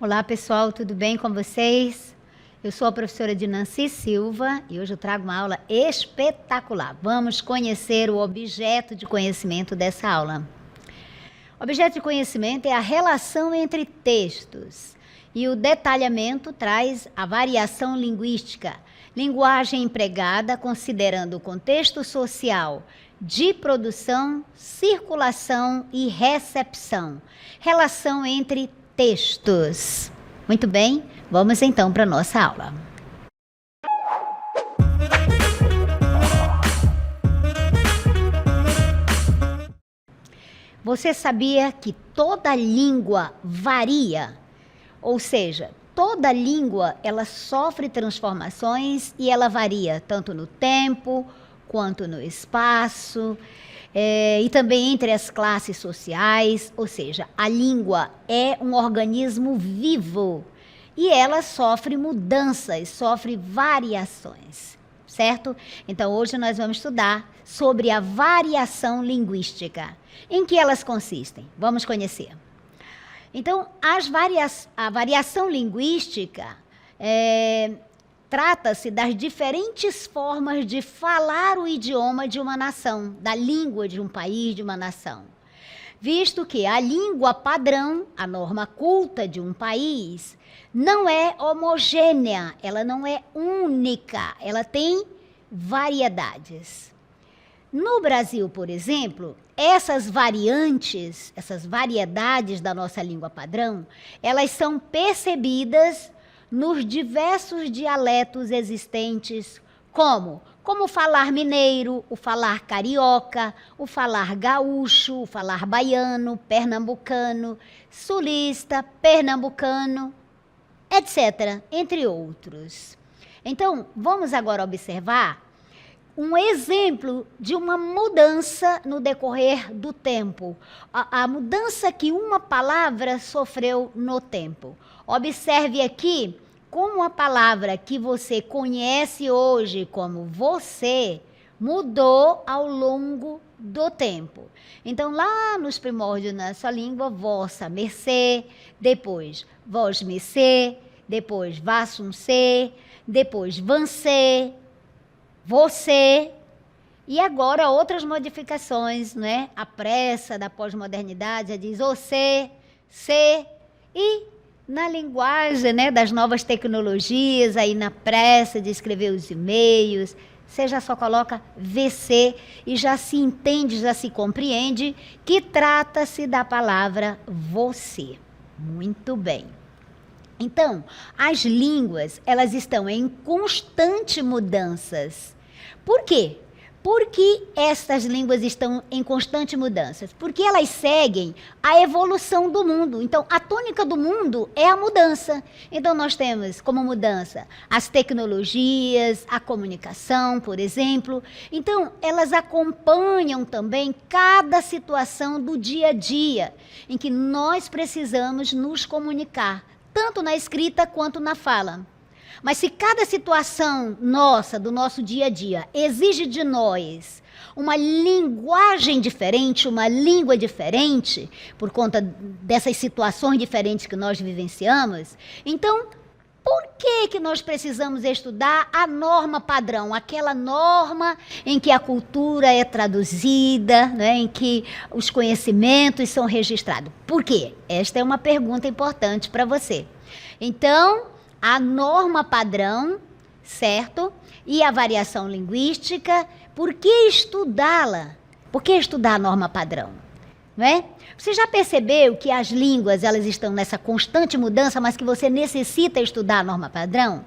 Olá pessoal, tudo bem com vocês? Eu sou a professora Dinanci Silva e hoje eu trago uma aula espetacular. Vamos conhecer o objeto de conhecimento dessa aula. O objeto de conhecimento é a relação entre textos e o detalhamento traz a variação linguística, linguagem empregada considerando o contexto social de produção, circulação e recepção, relação entre textos. Muito bem, vamos então para a nossa aula. Você sabia que toda língua varia? Ou seja, toda língua ela sofre transformações e ela varia tanto no tempo quanto no espaço. E também entre as classes sociais, ou seja, a língua é um organismo vivo e ela sofre mudanças, sofre variações, certo? Então hoje nós vamos estudar sobre a variação linguística. Em que elas consistem? Vamos conhecer. Então, a variação linguística trata-se das diferentes formas de falar o idioma de uma nação, da língua de um país, de uma nação. Visto que a língua padrão, a norma culta de um país, não é homogênea, ela não é única, ela tem variedades. No Brasil, por exemplo, essas variantes, essas variedades da nossa língua padrão, elas são percebidas nos diversos dialetos existentes, como falar mineiro, o falar carioca, o falar gaúcho, o falar baiano, pernambucano, sulista, pernambucano, etc., entre outros. Então, vamos agora observar um exemplo de uma mudança no decorrer do tempo, a mudança que uma palavra sofreu no tempo. Observe aqui como a palavra que você conhece hoje como você mudou ao longo do tempo. Então, lá nos primórdios da sua língua, vossa mercê, depois vós mercê, depois vassum ser, depois vancê, você, e agora outras modificações, né? A pressa da pós-modernidade já diz você, se, e na linguagem, né, das novas tecnologias, aí na pressa de escrever os e-mails, você já só coloca VC e já se entende, já se compreende que trata-se da palavra você. Muito bem. Então, as línguas, elas estão em constante mudanças. Por quê? Porque estas línguas estão em constante mudanças? Porque elas seguem a evolução do mundo. Então, a tônica do mundo é a mudança. Então, nós temos como mudança as tecnologias, a comunicação, por exemplo. Então, elas acompanham também cada situação do dia a dia, em que nós precisamos nos comunicar, tanto na escrita quanto na fala. Mas se cada situação nossa, do nosso dia a dia, exige de nós uma linguagem diferente, uma língua diferente, por conta dessas situações diferentes que nós vivenciamos, então, por que nós precisamos estudar a norma padrão, aquela norma em que a cultura é traduzida, né, em que os conhecimentos são registrados? Por quê? Esta é uma pergunta importante para você. Então, a norma padrão, certo? E a variação linguística, por que estudá-la? Por que estudar a norma padrão? Não é? Você já percebeu que as línguas elas estão nessa constante mudança, mas que você necessita estudar a norma padrão?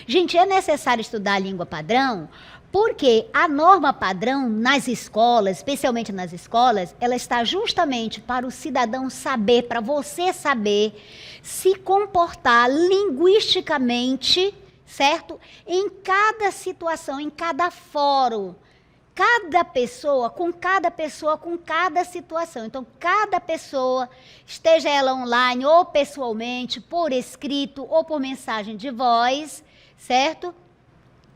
Gente, é necessário estudar a língua padrão porque a norma padrão nas escolas, especialmente nas escolas, ela está justamente para o cidadão saber, para você saber se comportar linguisticamente, certo? Em cada situação, em cada fórum. Cada pessoa, com cada situação. Então, cada pessoa, esteja ela online ou pessoalmente, por escrito ou por mensagem de voz, certo?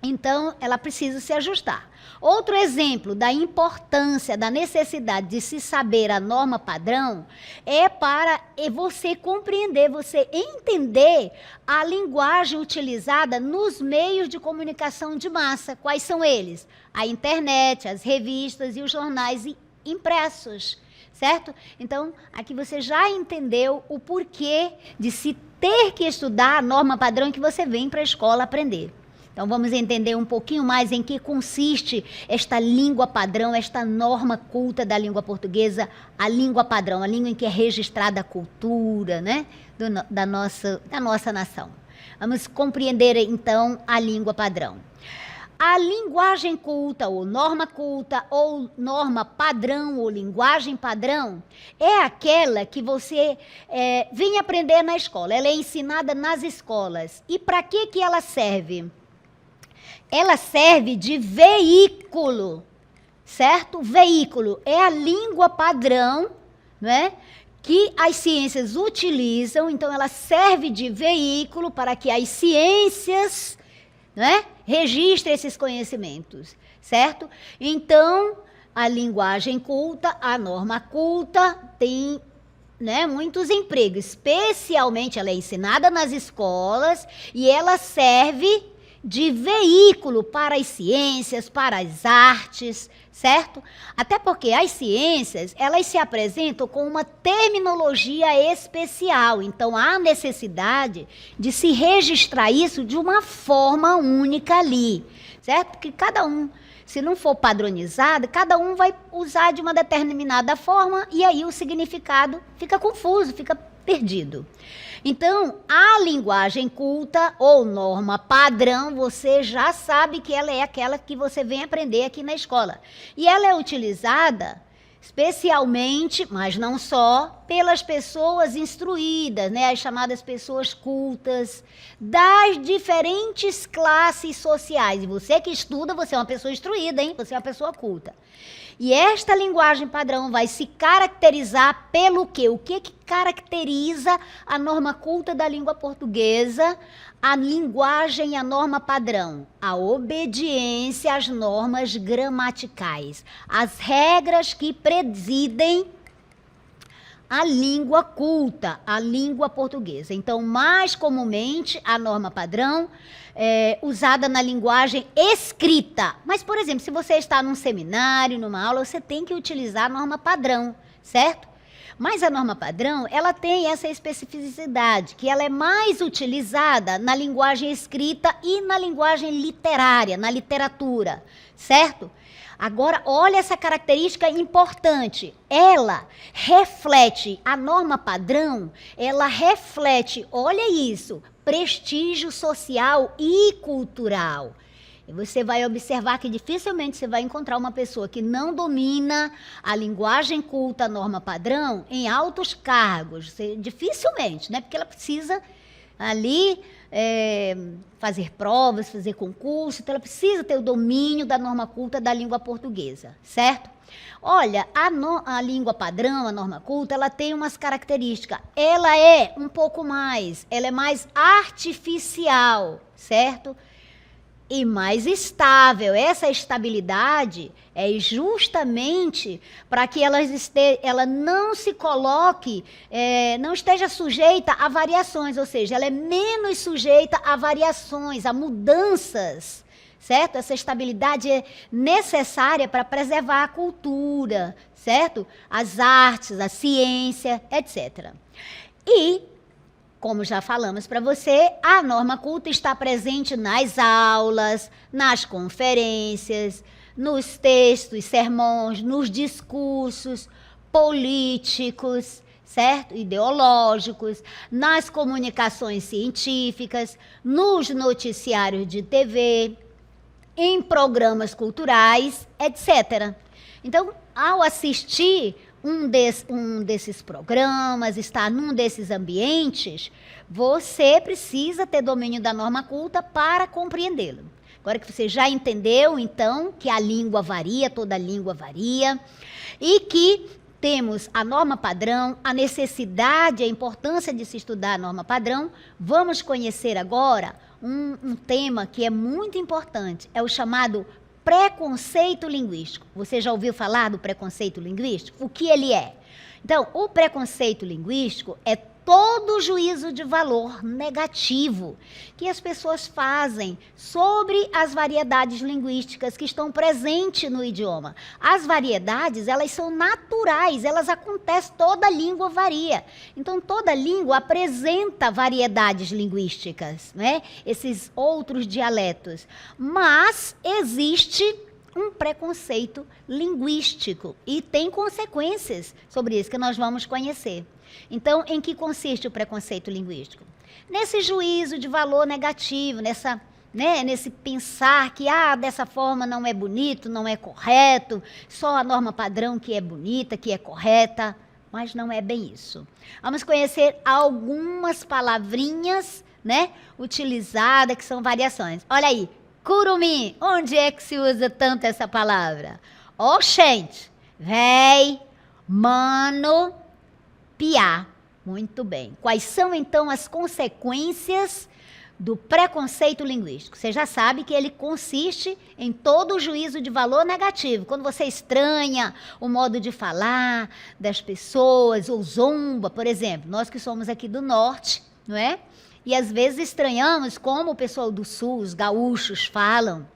Então, ela precisa se ajustar. Outro exemplo da importância, da necessidade de se saber a norma padrão é para você compreender, você entender a linguagem utilizada nos meios de comunicação de massa. Quais são eles? A internet, as revistas e os jornais impressos, certo? Então, aqui você já entendeu o porquê de se ter que estudar a norma padrão que você vem para a escola aprender. Então, vamos entender um pouquinho mais em que consiste esta língua padrão, esta norma culta da língua portuguesa, a língua padrão, a língua em que é registrada a cultura, né, da nossa nação. Vamos compreender, então, a língua padrão. A linguagem culta, ou norma padrão, ou linguagem padrão, é aquela que você vem aprender na escola. Ela é ensinada nas escolas. E para que ela serve? Ela serve de veículo, certo? Veículo é a língua padrão, né, que as ciências utilizam. Então, ela serve de veículo para que as ciências, né, registrem esses conhecimentos, certo? Então, a linguagem culta, a norma culta tem, né, muitos empregos. Especialmente, ela é ensinada nas escolas e ela serve de veículo para as ciências, para as artes, certo? Até porque as ciências, elas se apresentam com uma terminologia especial. Então, há necessidade de se registrar isso de uma forma única ali, certo? Porque cada um, se não for padronizado, cada um vai usar de uma determinada forma e aí o significado fica confuso, fica perdido. Então, a linguagem culta ou norma padrão, você já sabe que ela é aquela que você vem aprender aqui na escola. E ela é utilizada especialmente, mas não só, pelas pessoas instruídas, né, as chamadas pessoas cultas, das diferentes classes sociais. E você que estuda, você é uma pessoa instruída, hein? Você é uma pessoa culta. E esta linguagem padrão vai se caracterizar pelo quê? O que caracteriza a norma culta da língua portuguesa, a linguagem e a norma padrão? A obediência às normas gramaticais, as regras que presidem a língua culta, a língua portuguesa. Então, mais comumente, a norma padrão é usada na linguagem escrita. Mas, por exemplo, se você está num seminário, numa aula, você tem que utilizar a norma padrão, certo? Mas a norma padrão, ela tem essa especificidade, que ela é mais utilizada na linguagem escrita e na linguagem literária, na literatura, certo? Agora, olha essa característica importante. Ela reflete, a norma padrão, ela reflete, olha isso, prestígio social e cultural. E você vai observar que dificilmente você vai encontrar uma pessoa que não domina a linguagem culta, a norma padrão, em altos cargos. Dificilmente, né? Porque ela precisa ali fazer provas, fazer concurso, então ela precisa ter o domínio da norma culta da língua portuguesa, certo? Olha, a língua padrão, a norma culta, ela tem umas características. Ela é um pouco mais, ela é mais artificial, certo? E mais estável. Essa estabilidade é justamente para que ela não se coloque, não esteja sujeita a variações, ou seja, ela é menos sujeita a variações, a mudanças, certo? Essa estabilidade é necessária para preservar a cultura, certo? As artes, a ciência, etc. E como já falamos para você, a norma culta está presente nas aulas, nas conferências, nos textos, sermões, nos discursos políticos, certo? Ideológicos, nas comunicações científicas, nos noticiários de TV, em programas culturais, etc. Então, ao assistir um desses programas, estar num desses ambientes, você precisa ter domínio da norma culta para compreendê-lo. Agora que você já entendeu, então, que a língua varia, toda língua varia, e que temos a norma padrão, a necessidade, a importância de se estudar a norma padrão, vamos conhecer agora um tema que é muito importante, é o chamado preconceito linguístico. Você já ouviu falar do preconceito linguístico? O que ele é? Então, o preconceito linguístico é todo juízo de valor negativo que as pessoas fazem sobre as variedades linguísticas que estão presentes no idioma. As variedades, elas são naturais, elas acontecem, toda língua varia. Então, toda língua apresenta variedades linguísticas, né? Esses outros dialetos. Mas existe um preconceito linguístico e tem consequências sobre isso que nós vamos conhecer. Então, em que consiste o preconceito linguístico? Nesse juízo de valor negativo, nesse pensar que dessa forma não é bonito, não é correto, só a norma padrão que é bonita, que é correta, mas não é bem isso. Vamos conhecer algumas palavrinhas, né, utilizadas, que são variações. Olha aí, curumim, onde é que se usa tanto essa palavra? Oxente, véi, mano, piá. Muito bem. Quais são, então, as consequências do preconceito linguístico? Você já sabe que ele consiste em todo o juízo de valor negativo. Quando você estranha o modo de falar das pessoas, ou zomba, por exemplo. Nós que somos aqui do norte, não é? E às vezes estranhamos como o pessoal do sul, os gaúchos, falam.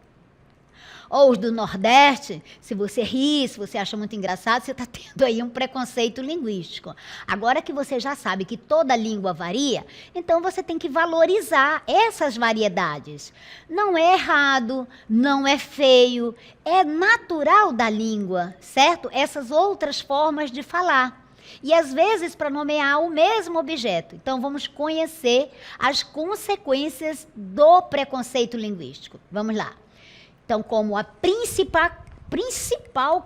Ou os do Nordeste, se você ri, se você acha muito engraçado, você está tendo aí um preconceito linguístico. Agora que você já sabe que toda língua varia, então você tem que valorizar essas variedades. Não é errado, não é feio, é natural da língua, certo? Essas outras formas de falar. E às vezes para nomear o mesmo objeto. Então vamos conhecer as consequências do preconceito linguístico. Vamos lá. Então, como a principal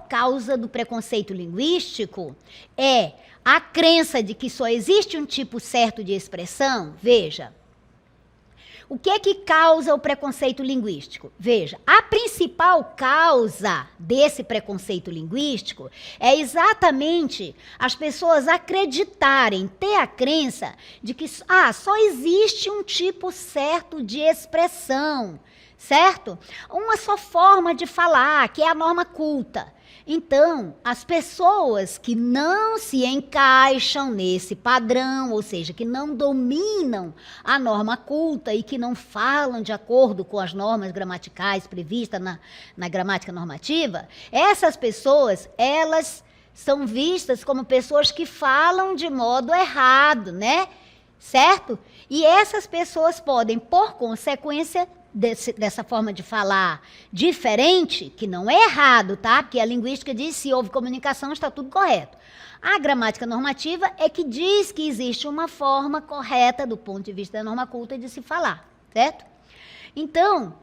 causa do preconceito linguístico é a crença de que só existe um tipo certo de expressão, veja, o que é que causa o preconceito linguístico? Veja, a principal causa desse preconceito linguístico é exatamente as pessoas acreditarem, ter a crença de que só existe um tipo certo de expressão, certo? Uma só forma de falar, que é a norma culta. Então, as pessoas que não se encaixam nesse padrão, ou seja, que não dominam a norma culta e que não falam de acordo com as normas gramaticais previstas na gramática normativa, essas pessoas, elas são vistas como pessoas que falam de modo errado, né? Certo? E essas pessoas podem, por consequência dessa forma de falar diferente, que não é errado, tá? Porque a linguística diz que se houve comunicação, está tudo correto. A gramática normativa é que diz que existe uma forma correta, do ponto de vista da norma culta, de se falar, certo? Então,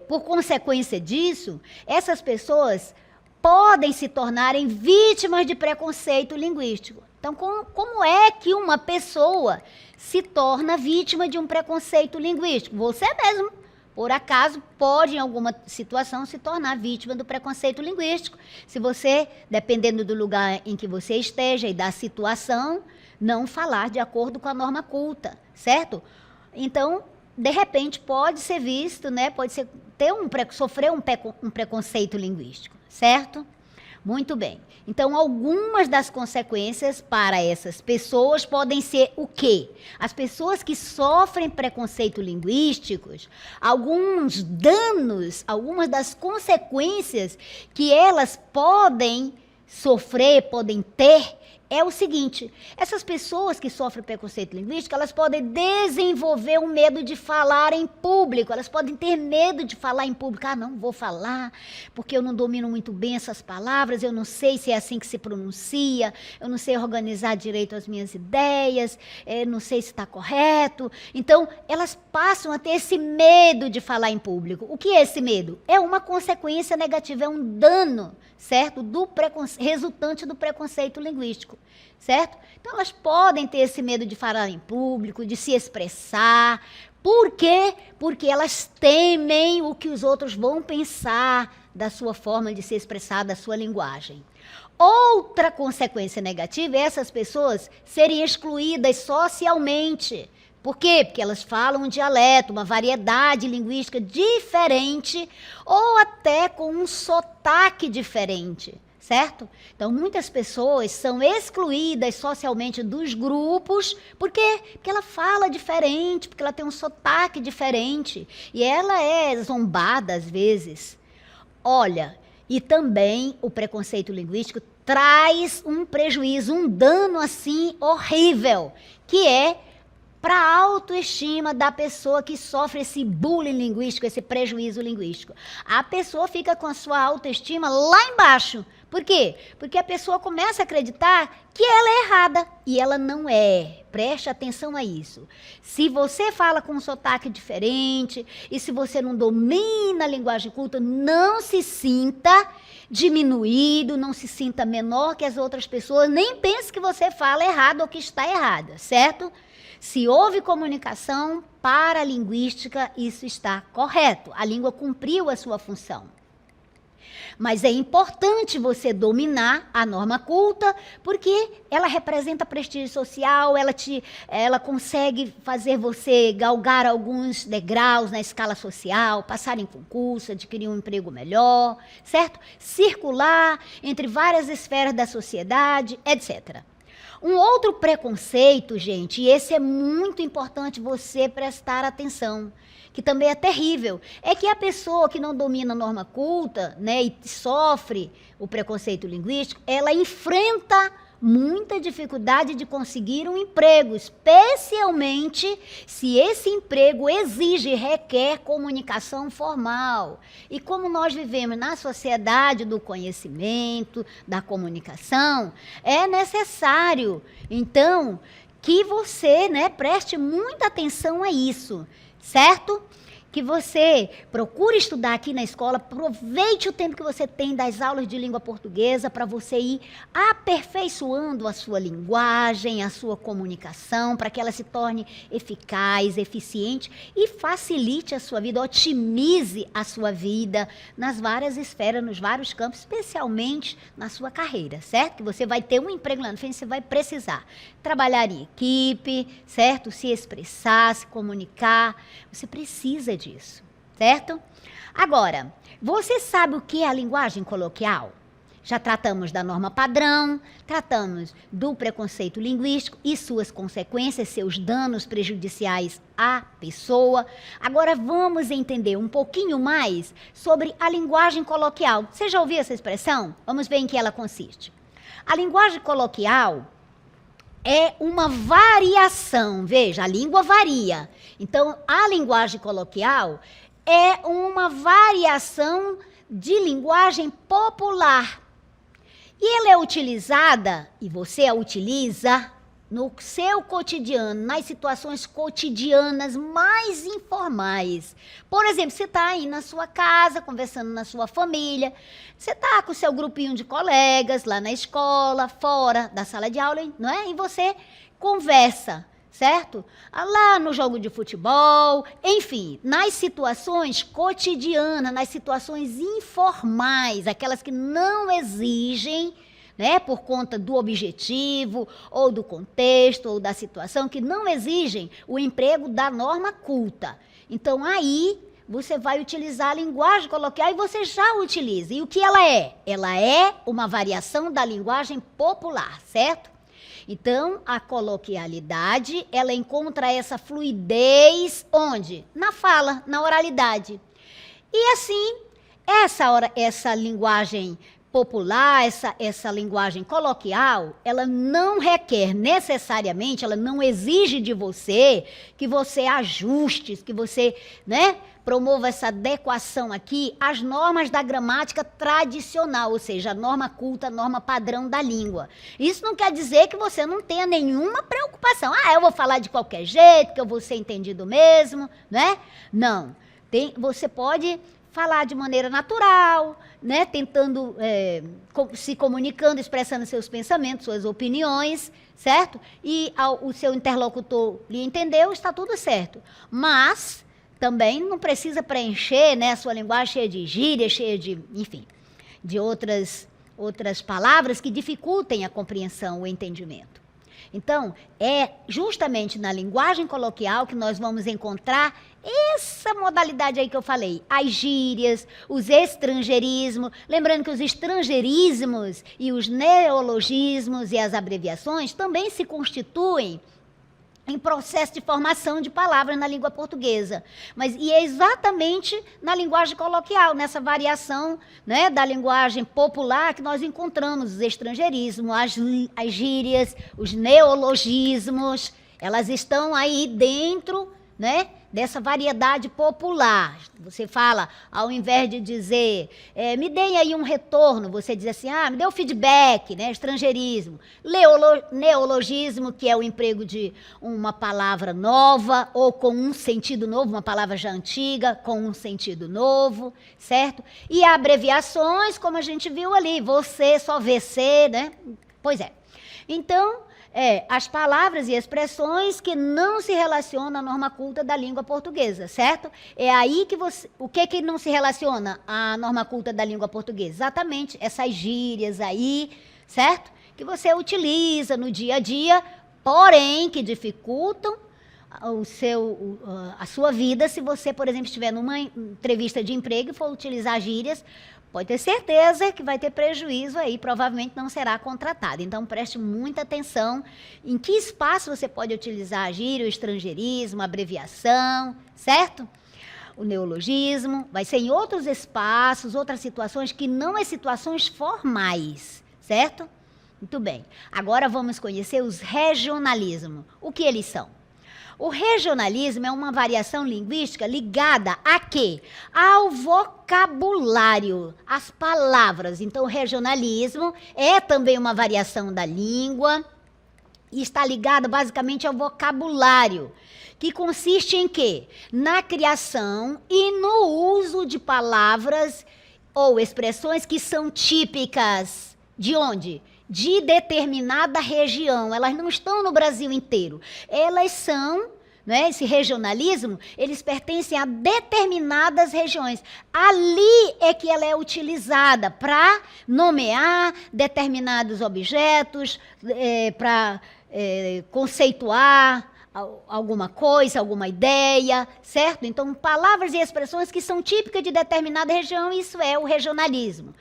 por consequência disso, essas pessoas podem se tornarem vítimas de preconceito linguístico. Então, como é que uma pessoa se torna vítima de um preconceito linguístico? Você mesmo, por acaso, pode, em alguma situação, se tornar vítima do preconceito linguístico. Se você, dependendo do lugar em que você esteja e da situação, não falar de acordo com a norma culta, certo? Então, de repente, pode ser visto, né? Pode ser, sofrer um preconceito linguístico, certo? Muito bem. Então, algumas das consequências para essas pessoas podem ser o quê? As pessoas que sofrem preconceito linguísticos, alguns danos, algumas das consequências que elas podem sofrer, podem ter, é o seguinte: essas pessoas que sofrem preconceito linguístico, elas podem desenvolver um medo de falar em público, elas podem ter medo de falar em público. Não vou falar, porque eu não domino muito bem essas palavras, eu não sei se é assim que se pronuncia, eu não sei organizar direito as minhas ideias, não sei se está correto. Então, elas passam a ter esse medo de falar em público. O que é esse medo? É uma consequência negativa, é um dano, certo? Resultante do preconceito linguístico, certo? Então, elas podem ter esse medo de falar em público, de se expressar. Por quê? Porque elas temem o que os outros vão pensar da sua forma de se expressar, da sua linguagem. Outra consequência negativa é essas pessoas serem excluídas socialmente. Por quê? Porque elas falam um dialeto, uma variedade linguística diferente ou até com um sotaque diferente, certo? Então, muitas pessoas são excluídas socialmente dos grupos. Por quê? Porque ela fala diferente, porque ela tem um sotaque diferente. E ela é zombada às vezes. Olha, e também o preconceito linguístico traz um prejuízo, um dano assim horrível, que é para a autoestima da pessoa que sofre esse bullying linguístico, esse prejuízo linguístico. A pessoa fica com a sua autoestima lá embaixo. Por quê? Porque a pessoa começa a acreditar que ela é errada e ela não é. Preste atenção a isso. Se você fala com um sotaque diferente e se você não domina a linguagem culta, não se sinta diminuído, não se sinta menor que as outras pessoas, nem pense que você fala errado ou que está errada, certo? Se houve comunicação paralinguística, isso está correto. A língua cumpriu a sua função. Mas é importante você dominar a norma culta, porque ela representa prestígio social, ela consegue fazer você galgar alguns degraus na escala social, passar em concurso, adquirir um emprego melhor, certo? Circular entre várias esferas da sociedade, etc. Um outro preconceito, gente, e esse é muito importante você prestar atenção, que também é terrível, é que a pessoa que não domina a norma culta, né, e sofre o preconceito linguístico, ela enfrenta muita dificuldade de conseguir um emprego, especialmente se esse emprego exige e requer comunicação formal. E como nós vivemos na sociedade do conhecimento, da comunicação, é necessário, então, que você, né, preste muita atenção a isso, certo? Que você procure estudar aqui na escola, aproveite o tempo que você tem das aulas de língua portuguesa para você ir aperfeiçoando a sua linguagem, a sua comunicação, para que ela se torne eficaz, eficiente e facilite a sua vida, otimize a sua vida nas várias esferas, nos vários campos, especialmente na sua carreira, certo? Que você vai ter um emprego lá na frente, você vai precisar trabalhar em equipe, certo? Se expressar, se comunicar, você precisa disso, certo? Agora, você sabe o que é a linguagem coloquial? Já tratamos da norma padrão, tratamos do preconceito linguístico e suas consequências, seus danos prejudiciais à pessoa. Agora vamos entender um pouquinho mais sobre a linguagem coloquial. Você já ouviu essa expressão? Vamos ver em que ela consiste. A linguagem coloquial é uma variação, veja, a língua varia. Então, a linguagem coloquial é uma variação de linguagem popular. E ela é utilizada, e você a utiliza, no seu cotidiano, nas situações cotidianas mais informais. Por exemplo, você está aí na sua casa, conversando na sua família, você está com o seu grupinho de colegas lá na escola, fora da sala de aula, não é? E você conversa, certo? Lá no jogo de futebol, enfim, nas situações cotidianas, nas situações informais, aquelas que não exigem, né, por conta do objetivo, ou do contexto, ou da situação, que não exigem o emprego da norma culta. Então, aí, você vai utilizar a linguagem coloquial e você já utiliza. E o que ela é? Ela é uma variação da linguagem popular, certo? Então, a coloquialidade, ela encontra essa fluidez onde? Na fala, na oralidade. E assim, essa linguagem popular, essa linguagem coloquial, ela não requer necessariamente, ela não exige de você que você ajuste, que você, né, promova essa adequação aqui às normas da gramática tradicional, ou seja, a norma culta, a norma padrão da língua. Isso não quer dizer que você não tenha nenhuma preocupação. Eu vou falar de qualquer jeito, que eu vou ser entendido mesmo, né? Não. Você pode falar de maneira natural, né, tentando, se comunicando, expressando seus pensamentos, suas opiniões, certo? E o seu interlocutor lhe entendeu, está tudo certo. Mas também não precisa preencher, né, a sua linguagem cheia de gírias, cheia de, enfim, de outras palavras que dificultem a compreensão, o entendimento. Então, é justamente na linguagem coloquial que nós vamos encontrar essa modalidade aí que eu falei, as gírias, os estrangeirismos. Lembrando que os estrangeirismos e os neologismos e as abreviações também se constituem em processo de formação de palavras na língua portuguesa. E é exatamente na linguagem coloquial, nessa variação, né, da linguagem popular, que nós encontramos os estrangeirismos, as gírias, os neologismos. Elas estão aí dentro, né, dessa variedade popular. Você fala, ao invés de dizer, me deem aí um retorno, você diz assim, me dê um feedback, né? Estrangeirismo. Neologismo, que é o emprego de uma palavra nova, ou com um sentido novo, uma palavra já antiga, com um sentido novo, certo? E abreviações, como a gente viu ali, você, só VC, né? Pois é. Então, as palavras e expressões que não se relacionam à norma culta da língua portuguesa, certo? É aí que você... O que não se relaciona à norma culta da língua portuguesa? Exatamente, essas gírias aí, certo? Que você utiliza no dia a dia, porém que dificultam a sua vida se você, por exemplo, estiver numa entrevista de emprego e for utilizar gírias. Pode ter certeza que vai ter prejuízo aí, provavelmente não será contratado. Então, preste muita atenção em que espaço você pode utilizar a gíria, o estrangeirismo, a abreviação, certo? O neologismo, vai ser em outros espaços, outras situações que não é situações formais, certo? Muito bem. Agora vamos conhecer os regionalismos. O que eles são? O regionalismo é uma variação linguística ligada a quê? Ao vocabulário, às palavras. Então, o regionalismo é também uma variação da língua e está ligado basicamente ao vocabulário, que consiste em quê? Na criação e no uso de palavras ou expressões que são típicas. De onde? De determinada região. Elas não estão no Brasil inteiro. Elas são, né, esse regionalismo, eles pertencem a determinadas regiões. Ali é que ela é utilizada para nomear determinados objetos, para conceituar alguma coisa, alguma ideia, certo? Então, palavras e expressões que são típicas de determinada região, isso é o regionalismo.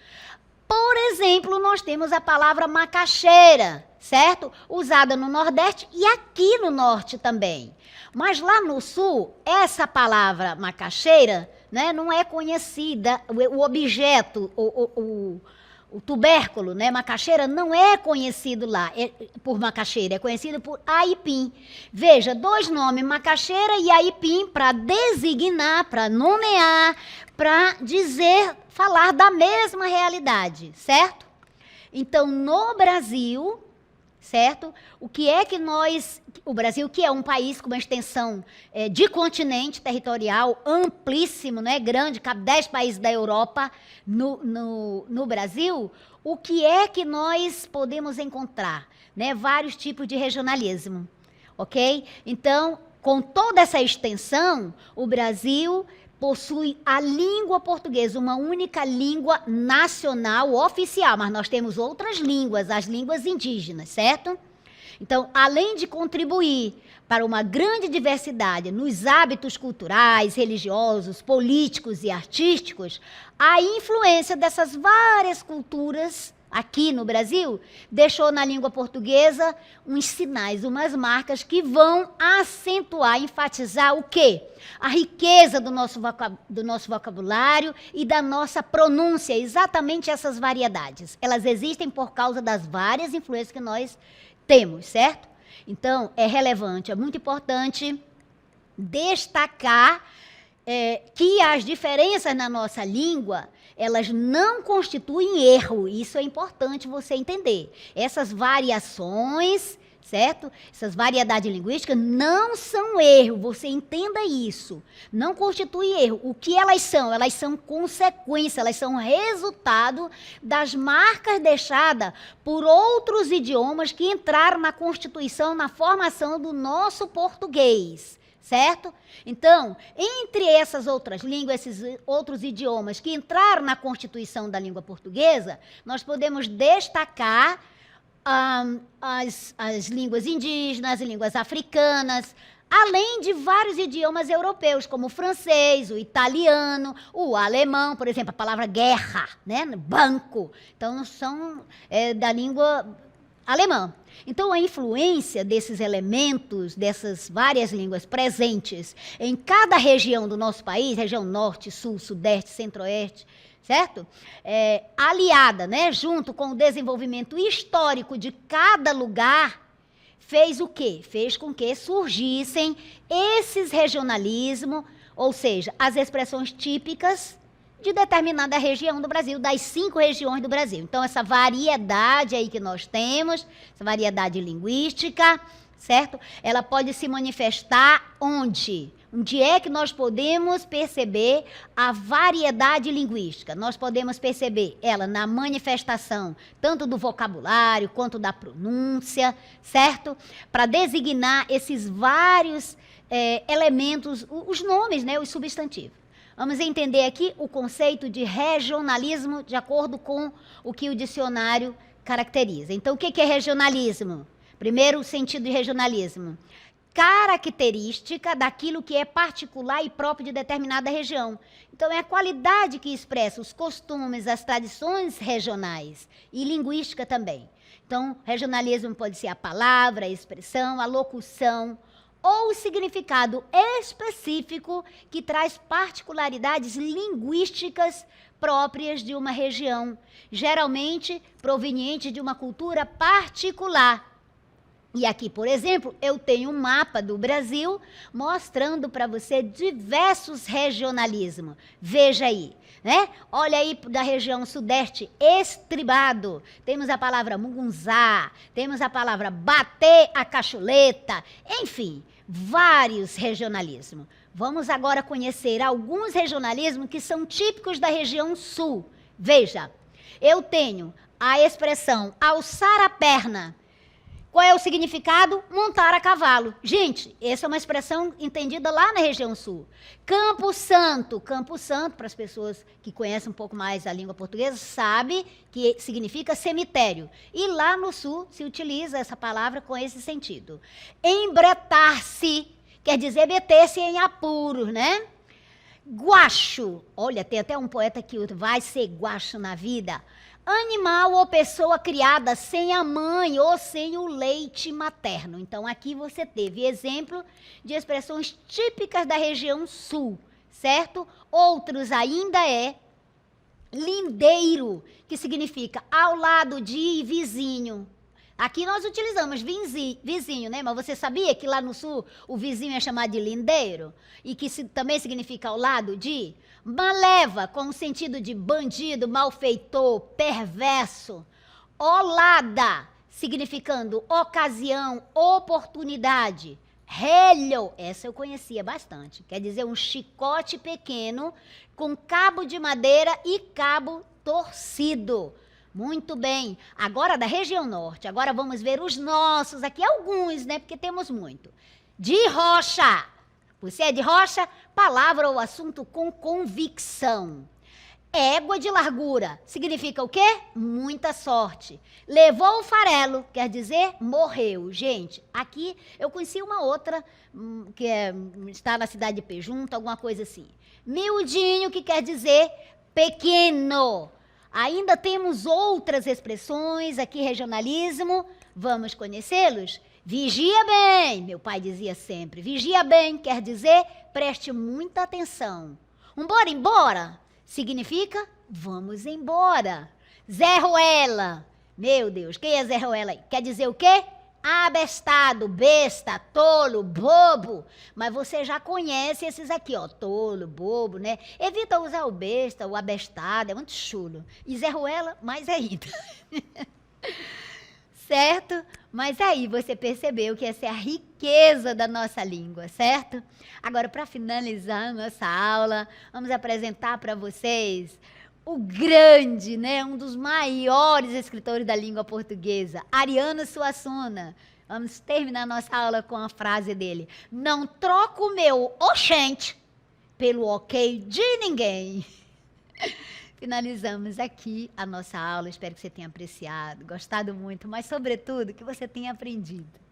Por exemplo, nós temos a palavra macaxeira, certo? Usada no Nordeste e aqui no Norte também. Mas lá no Sul, essa palavra macaxeira, né, não é conhecida, o objeto, o tubérculo, né, macaxeira, não é conhecido lá por macaxeira, é conhecido por aipim. Veja, dois nomes, macaxeira e aipim, para designar, para nomear, para dizer, falar da mesma realidade, certo? Então, no Brasil, certo? O Brasil, que é um país com uma extensão de continente territorial amplíssimo, né, grande, cabe 10 países da Europa no Brasil, o que é que nós podemos encontrar? Né, vários tipos de regionalismo, ok? Então, com toda essa extensão, o Brasil possui a língua portuguesa, uma única língua nacional oficial, mas nós temos outras línguas, as línguas indígenas, certo? Então, além de contribuir para uma grande diversidade nos hábitos culturais, religiosos, políticos e artísticos, a influência dessas várias culturas aqui no Brasil deixou na língua portuguesa uns sinais, umas marcas que vão acentuar, enfatizar o quê? A riqueza do nosso vocabulário e da nossa pronúncia, exatamente essas variedades. Elas existem por causa das várias influências que nós temos, certo? Então, é relevante, é muito importante destacar que as diferenças na nossa língua, elas não constituem erro. Isso é importante você entender. Essas variações, certo? Essas variedades linguísticas não são erro. Você entenda isso. Não constituem erro. O que elas são? Elas são consequência, elas são resultado das marcas deixadas por outros idiomas que entraram na constituição, na formação do nosso português. Certo? Então, entre essas outras línguas, esses outros idiomas que entraram na constituição da língua portuguesa, nós podemos destacar as línguas indígenas, as línguas africanas, além de vários idiomas europeus, como o francês, o italiano, o alemão, por exemplo, a palavra guerra, né? Banco. Então, são da língua alemã. Então, a influência desses elementos, dessas várias línguas presentes em cada região do nosso país, região norte, sul, sudeste, centro-oeste, certo? Aliada, né, junto com o desenvolvimento histórico de cada lugar, fez o quê? Fez com que surgissem esses regionalismos, ou seja, as expressões típicas de determinada região do Brasil, das 5 regiões do Brasil. Então, essa variedade aí que nós temos, essa variedade linguística, certo? Ela pode se manifestar onde? Onde é que nós podemos perceber a variedade linguística? Nós podemos perceber ela na manifestação, tanto do vocabulário quanto da pronúncia, certo? Para designar esses vários elementos, os nomes, né, os substantivos. Vamos entender aqui o conceito de regionalismo de acordo com o que o dicionário caracteriza. Então, o que é regionalismo? Primeiro, o sentido de regionalismo. Característica daquilo que é particular e próprio de determinada região. Então, é a qualidade que expressa os costumes, as tradições regionais e linguística também. Então, regionalismo pode ser a palavra, a expressão, a locução, ou o significado específico que traz particularidades linguísticas próprias de uma região, geralmente proveniente de uma cultura particular. E aqui, por exemplo, eu tenho um mapa do Brasil mostrando para você diversos regionalismos. Veja aí, né? Olha aí da região sudeste, estribado. Temos a palavra mugunzá, temos a palavra bater a cachuleta, enfim, vários regionalismos. Vamos agora conhecer alguns regionalismos que são típicos da região sul. Veja, eu tenho a expressão alçar a perna. Qual é o significado? Montar a cavalo. Gente, essa é uma expressão entendida lá na região sul. Campo Santo, para as pessoas que conhecem um pouco mais a língua portuguesa, sabe que significa cemitério. E lá no sul se utiliza essa palavra com esse sentido. Embretar-se, quer dizer meter-se em apuros, né? Guacho, olha, tem até um poeta que vai ser guacho na vida. Animal ou pessoa criada sem a mãe ou sem o leite materno. Então, aqui você teve exemplo de expressões típicas da região sul, certo? Outros ainda lindeiro, que significa ao lado de vizinho. Aqui nós utilizamos vizinho, né? Mas você sabia que lá no sul o vizinho é chamado de lindeiro? E que também significa ao lado de? Maleva, com o sentido de bandido, malfeitor, perverso. Olada, significando ocasião, oportunidade. Relho, essa eu conhecia bastante. Quer dizer um chicote pequeno com cabo de madeira e cabo torcido. Muito bem. Agora da região norte. Agora vamos ver os nossos aqui, alguns, né? Porque temos muito. De rocha. Você é de rocha? Palavra ou assunto com convicção. Égua de largura. Significa o quê? Muita sorte. Levou o farelo. Quer dizer, morreu. Gente, aqui eu conheci uma outra, que está na cidade de Pejunto, alguma coisa assim. Miudinho, que quer dizer pequeno. Ainda temos outras expressões aqui, regionalismo. Vamos conhecê-los? Vigia bem, meu pai dizia sempre. Vigia bem quer dizer preste muita atenção. Embora, embora, significa vamos embora. Zé Ruela, meu Deus, quem é Zé Ruela aí? Quer dizer o quê? Abestado, besta, tolo, bobo. Mas você já conhece esses aqui, ó, tolo, bobo, né? Evita usar o besta, o abestado, é muito chulo. E Zé Ruela, mais ainda. Certo? Mas aí você percebeu que essa é a riqueza da nossa língua, certo? Agora, para finalizar a nossa aula, vamos apresentar para vocês o grande, né, um dos maiores escritores da língua portuguesa, Ariano Suassuna. Vamos terminar nossa aula com a frase dele. Não troco o meu oxente pelo ok de ninguém. finalizamos aqui a nossa aula. Espero que você tenha apreciado, gostado muito, mas, sobretudo, que você tenha aprendido.